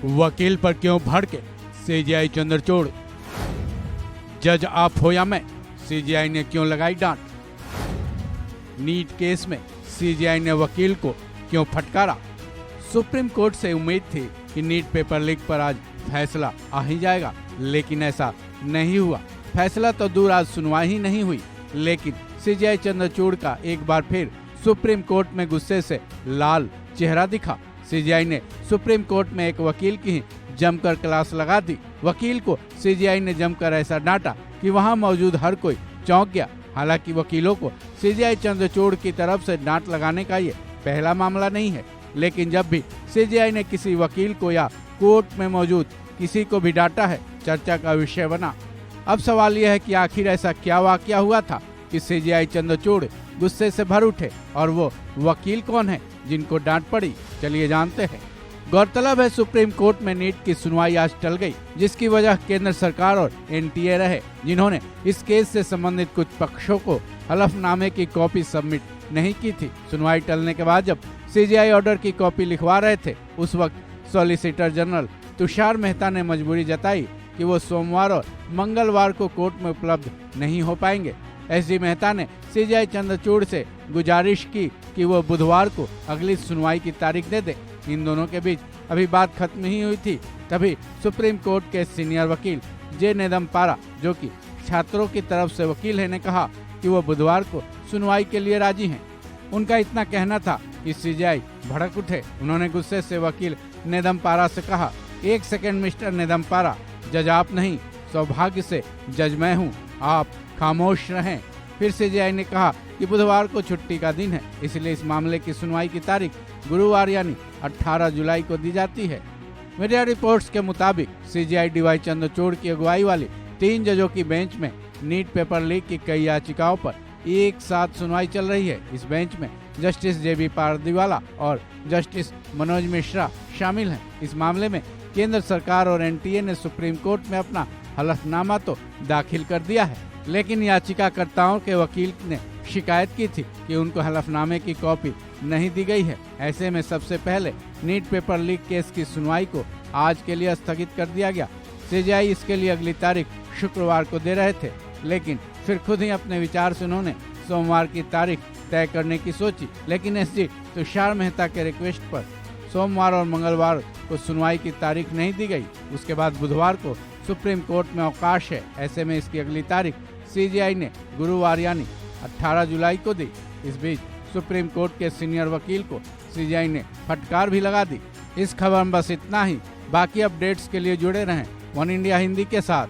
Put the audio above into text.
वकील पर क्यों भड़के सीजीआई चंद्रचूड़। जज आप हो या मैं, सीजीआई ने क्यों लगाई डांट। नीट केस में सीजीआई ने वकील को क्यों फटकारा। सुप्रीम कोर्ट से उम्मीद थी कि नीट पेपर लीक पर आज फैसला आ ही जाएगा, लेकिन ऐसा नहीं हुआ। फैसला तो दूर, आज सुनवाई ही नहीं हुई। लेकिन सीजीआई चंद्रचूड़ का एक बार फिर सुप्रीम कोर्ट में गुस्से से लाल चेहरा दिखा। सीजीआई ने सुप्रीम कोर्ट में एक वकील की ही जमकर क्लास लगा दी। वकील को सीजीआई ने जमकर ऐसा डांटा कि वहां मौजूद हर कोई चौंक गया। हालांकि वकीलों को सीजीआई चंद्रचूड़ की तरफ से डांट लगाने का ये पहला मामला नहीं है, लेकिन जब भी सीजीआई ने किसी वकील को या कोर्ट में मौजूद किसी को भी डांटा है, चर्चा का विषय बना। अब सवाल यह है कि आखिर ऐसा क्या वाकया हुआ था कि सीजीआई चंद्रचूड़ गुस्से से भर उठे, और वो वकील कौन है जिनको डांट पड़ी, चलिए जानते हैं। गौरतलब है, सुप्रीम कोर्ट में नीट की सुनवाई आज टल गई, जिसकी वजह केंद्र सरकार और एनटीए रहे, जिन्होंने इस केस से संबंधित कुछ पक्षों को हलफनामे की कॉपी सबमिट नहीं की थी। सुनवाई टलने के बाद जब सीजीआई ऑर्डर की कॉपी लिखवा रहे थे, उस वक्त सॉलिसिटर जनरल तुषार मेहता ने मजबूरी जताई कि वो सोमवार और मंगलवार को कोर्ट में उपलब्ध नहीं हो पाएंगे। एसडी मेहता ने सीजीआई चंद्रचूड़ से गुजारिश की कि वो बुधवार को अगली सुनवाई की तारीख दे दे। इन दोनों के बीच अभी बात खत्म ही हुई थी, तभी सुप्रीम कोर्ट के सीनियर वकील जे नेदम्पारा, जो कि छात्रों की तरफ से वकील है, ने कहा कि वो बुधवार को सुनवाई के लिए राजी हैं। उनका इतना कहना था कि सीजीआई भड़क उठे। उन्होंने गुस्से से वकील नेदम्पारा से कहा, एक सेकंड मिस्टर नेदम्पारा, जज आप नहीं, सौभाग्य से जज मैं हूँ, आप खामोश रहें। फिर सीजीआई ने कहा कि बुधवार को छुट्टी का दिन है, इसलिए इस मामले की सुनवाई की तारीख गुरुवार यानी 18 जुलाई को दी जाती है। मीडिया रिपोर्ट्स के मुताबिक सीजीआई डीवाई चंद्रचूड़ की अगुवाई वाली 3 जजों की बेंच में नीट पेपर लीक की कई याचिकाओं पर एक साथ सुनवाई चल रही है। इस बेंच में जस्टिस जेबी पारदीवाला और जस्टिस मनोज मिश्रा शामिल हैं। इस मामले में केंद्र सरकार और एनटीए ने सुप्रीम कोर्ट में अपना हलफनामा तो दाखिल कर दिया है, लेकिन याचिकाकर्ताओं के वकील ने शिकायत की थी कि उनको हलफनामे की कॉपी नहीं दी गई है। ऐसे में सबसे पहले नीट पेपर लीक केस की सुनवाई को आज के लिए स्थगित कर दिया गया। सीजीआई इसके लिए अगली तारीख शुक्रवार को दे रहे थे, लेकिन फिर खुद ही अपने विचार से उन्होंने सोमवार की तारीख तय करने की सोची। लेकिन एसडी तुषार मेहता के रिक्वेस्ट पर सोमवार और मंगलवार को सुनवाई की तारीख नहीं दी गई। उसके बाद बुधवार को सुप्रीम कोर्ट में अवकाश है। ऐसे में इसकी अगली तारीख सीजीआई ने गुरुवार यानी 18 जुलाई को दी। इस बीच सुप्रीम कोर्ट के सीनियर वकील को सीजीआई ने फटकार भी लगा दी। इस खबर में बस इतना ही। बाकी अपडेट्स के लिए जुड़े रहें वन इंडिया हिंदी के साथ।